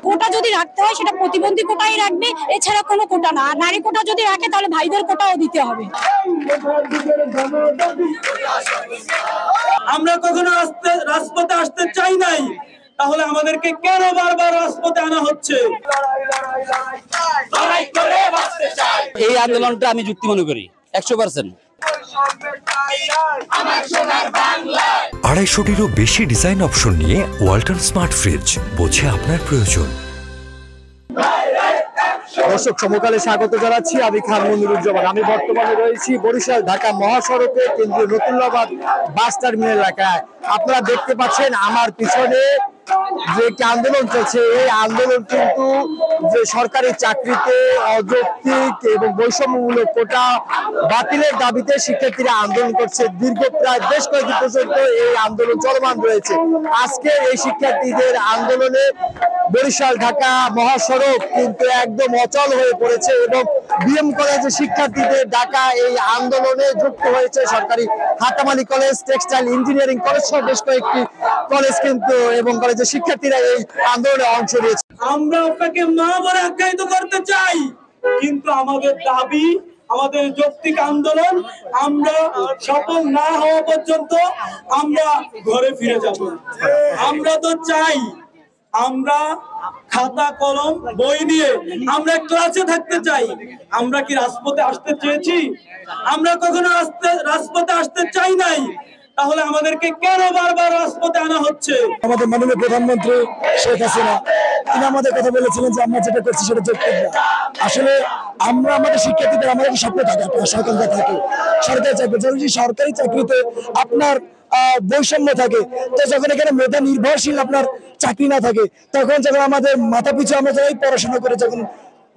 কোটা যদি রাখতে হয় সেটা প্রতিবন্ধী কোটাই রাখবে, এছাড়া কোনো কোটা না। আর নারী কোটা যদি রাখে তাহলে ভাইদের কোটাও দিতে হবে। আমরা কখনো রাজপথে আসতে চাই নাই, তাহলে আমাদেরকে কেন বারবার রাজপথে আনা হচ্ছে? এই আন্দোলনটা আমি যুক্তি মনে করি 100%। 250-টিরও বেশি ডিজাইন অপশন নিয়ে ওয়ালটন স্মার্ট ফ্রিজ, বোঝে আপনার প্রয়োজন। দর্শক সমকালে স্বাগত জানাচ্ছি, আমি খান মনিরুজ্জামান। আমি বর্তমানে রয়েছি বরিশাল ঢাকা মহাসড়কে কেন্দ্রীয় নতুল্লাবাদ বাস টার্মিনাল এলাকায়। আপনারা দেখতে পাচ্ছেন আমার পিছনে যে একটি আন্দোলন চলছে, এই আন্দোলন কিন্তু যে সরকারি চাকরিতে অযৌক্তিক এবং বৈষম্যমূলক কোটা বাতিলের দাবিতে শিক্ষার্থীরা আন্দোলন করছে। দীর্ঘ প্রায় বেশ কয়েকদিন পর্যন্ত এই আন্দোলন চলমান রয়েছে। আজকে এই শিক্ষার্থীদের আন্দোলনে বরিশাল ঢাকা মহাসড়ক কিন্তু একদম অচল হয়ে পড়েছে এবং বিএম কলেজের শিক্ষার্থীদের ঢাকা এই আন্দোলনে যুক্ত হয়েছে সরকারি হাতামালি কলেজ, টেক্সটাইল ইঞ্জিনিয়ারিং কলেজ সহ বেশ কয়েকটি কলেজ কিন্তু এবং কলেজের শিক্ষার্থীরা এই আন্দোলনে অংশ নিয়েছে। আমরা আপনাকে মা বলে আখ্যায়িত করতে চাই, কিন্তু আমাদের দাবি, আমাদের যৌক্তিক আন্দোলন আমরা সফল না হওয়া পর্যন্ত আমরা ঘরে ফিরে যাব। আমরা তো চাই আমরা খাতা কলম বই নিয়ে আমরা ক্লাসে থাকতে চাই। আমরা কি রাজপথে আসতে চেয়েছি? আমরা কখনো রাজপথে আসতে চাই নাই, তাহলে আমাদেরকে কেন বারবার রাজপথে আনা হচ্ছে? আমাদের মাননীয় প্রধানমন্ত্রী শেখ হাসিনা তিনি আমাদের কথা বলেছিলেন যে আমরা যেটা করছি সেটা যৌক্তিক না। আসলে আমরা আমাদের শিক্ষার্থীদের আমাদের স্বপ্ন থাকে, আপনার সরকারি থাকে, সরকারি চাকরি, যদি সরকারি চাকরিতে আপনার বৈষম্য থাকে, তো যখন এখানে মেধা নির্ভরশীল আপনার চাকরি না থাকে, তখন যখন আমাদের মাথা পিছু আমরা যাই পড়াশোনা করে যখন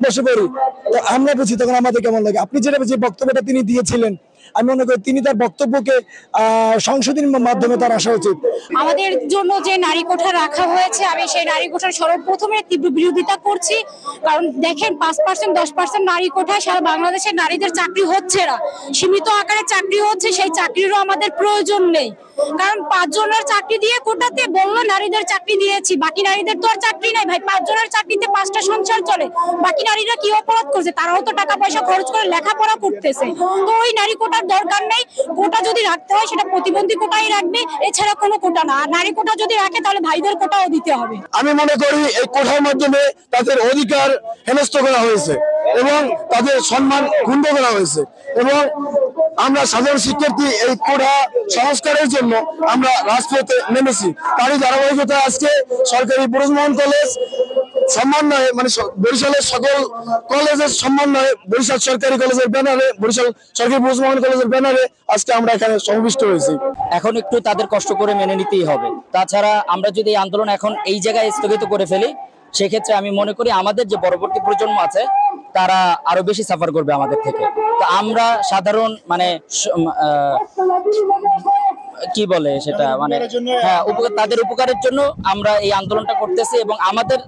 বসে পড়ি, তো আমরা বুঝি তখন আমাদের কেমন লাগে। আপনি যেটা যে বক্তব্যটা তিনি দিয়েছিলেন, আমি মনে করি তিনি তার বক্তব্যকে সংশোধনের মাধ্যমে তার আসা উচিত। আমাদের জন্য যে নারী কোঠা রাখা হয়েছে, আমি সেই নারী কোঠার সর্বপ্রথমে তীব্র বিরোধিতা করছি। কারণ দেখেন 5%, 10% নারী কোঠায় সারা বাংলাদেশের নারীদের চাকরি হচ্ছে না, সীমিত আকারে চাকরি হচ্ছে। সেই চাকরিরও আমাদের প্রয়োজন নেই, কারণ 5 জনের চাকরি দিয়ে কোটাতে বললো নারীদের চাকরি দিয়েছি, বাকি নারীদের তো আর চাকরি নাই ভাই। 5 জনের চাকরিতে 5টা সংসার চলে, বাকি নারীরা কি অপরাধ করছে? তারাও তো টাকা পয়সা খরচ করে লেখাপড়া করতেছে। তো ওই নারী কোটার দরকার নেই। কোটা যদি রাখতে হয় সেটা প্রতিবন্ধী কোটাই রাখবে, এছাড়া কোনো কোটা না। আর নারী কোটা যদি রাখে তাহলে ভাইদের কোটাও দিতে হবে। আমি মনে করি এই কোটার মাধ্যমে তাদের অধিকার হেনস্থ করা হয়েছে এবং তাদের সম্মান ক্ষুণ্ণ করা হয়েছে এবং আমরা সাধারণ শিক্ষার্থী এই কোটা সংস্কারের জন্য আমরা রাজপথে নেমেছি। তারই ধারাবাহিকতা আজকে সরকারি পুরুষমোহন কলেজ সমন্বয়ে, মানে বরিশালের সকল কলেজের সমন্বয়ে, বরিশাল সরকারি কলেজের ব্যানারে, বরিশাল সরকারি পুরুষমোহন কলেজের ব্যানারে আজকে আমরা এখানে সমাবেষ্ট হয়েছি। এখন একটু তাদের কষ্ট করে মেনে নিতেই হবে। তাছাড়া আমরা যদি এই আন্দোলন এখন এই জায়গায় স্থগিত করে ফেলি, সেক্ষেত্রে আমি মনে করি আমাদের যে পরবর্তী প্রজন্ম আছে তারা আরো বেশি সাফার করবে আমাদের থেকে। তো আমরা সাধারণ মানে কি বলে সেটা, মানে হ্যাঁ, তাদের উপকারের জন্য আমরা এই আন্দোলনটা করতেছি এবং আমাদের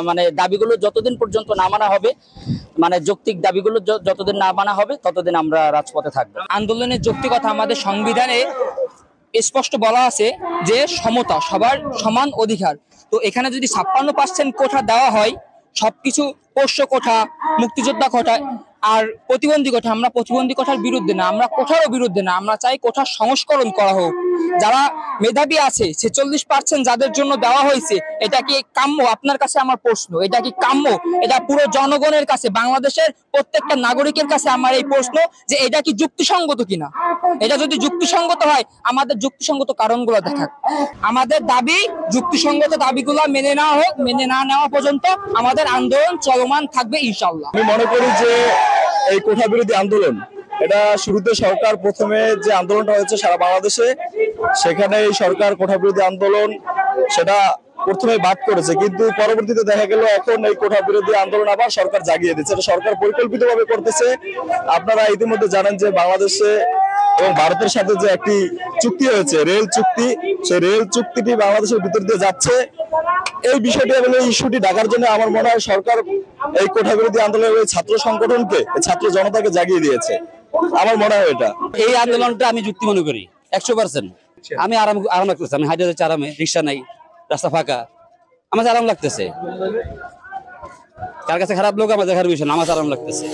মানে দাবিগুলো যতদিন পর্যন্ত না মানা হবে, মানে যৌক্তিক দাবিগুলো যতদিন না মানা হবে ততদিন আমরা রাজপথে থাকবো। আন্দোলনের যৌক্তিকতা আমাদের সংবিধানে স্পষ্ট বলা আছে যে সমতা, সবার সমান অধিকার। তো এখানে যদি 56% কোঠা দেওয়া হয়, সবকিছু পোষ্য কোঠা, মুক্তিযোদ্ধা কোঠা আর প্রতিবন্ধী কোঠা, আমরা প্রতিবন্ধী কোঠার বিরুদ্ধে না, আমরা কোঠারও বিরুদ্ধে না। আমরা চাই কোঠার সংস্করণ করা হোক। যারা মেধাবী আছে 46% যাদের জন্য দেওয়া হয়েছে, এটা কি কাম্য? আপনার কাছে আমার প্রশ্ন, এটা কি কাম্য? এটা পুরো জনগণের কাছে, বাংলাদেশের প্রত্যেকটা নাগরিকের কাছে আমার এই প্রশ্ন যে এটা কি যুক্তিসঙ্গত কিনা। এটা যদি যুক্তিসঙ্গত হয়, আমাদের যুক্তিসঙ্গত কারণগুলো দেখাক। আমাদের দাবি, যুক্তিসঙ্গত দাবিগুলো মেনে নেওয়া হোক। মেনে না নেওয়া পর্যন্ত আমাদের আন্দোলন চলমান থাকবে ইনশাআল্লাহ। আমি মনে করি যে এই কোঠা বিরোধী আন্দোলন, এটা শুরুতে সরকার প্রথমে যে আন্দোলনটা হয়েছে সারা বাংলাদেশে, সেখানে এই সরকার কোঠা বিরোধী আন্দোলন সেটা প্রথমে বাদ করেছে, কিন্তু পরবর্তীতে দেখা গেল এখন এই কোঠা বিরোধী আন্দোলন আবার সরকার জাগিয়ে দিচ্ছে। এটা সরকার পরিকল্পিতভাবে করতেছে। আপনারা ইতিমধ্যে জানেন যে বাংলাদেশে এবং ভারতের সাথে যে একটি চুক্তি হয়েছে, রেল চুক্তি, সেই রেল চুক্তিটি বাংলাদেশের ভিতর দিয়ে যাচ্ছে। এই বিষয়টি এবং এই ইস্যুটি ঢাকার জন্য আমার মনে হয় সরকার এই কোঠা বিরোধী আন্দোলনের ছাত্র সংগঠনকে, ছাত্র জনতাকে জাগিয়ে দিয়েছে, আমার মনে হয় এটা। এই আন্দোলনটা আমি যুক্তি মনে করি 100%। আমি আরাম করছি, আমি হাইড্রোজের আরামে, রিক্সা নাই, রাস্তা ফাঁকা, আমার আরাম লাগতেছে। কার কাছে খারাপ লোক আমার দেখার বিষয় না, আমার আরাম লাগতেছে।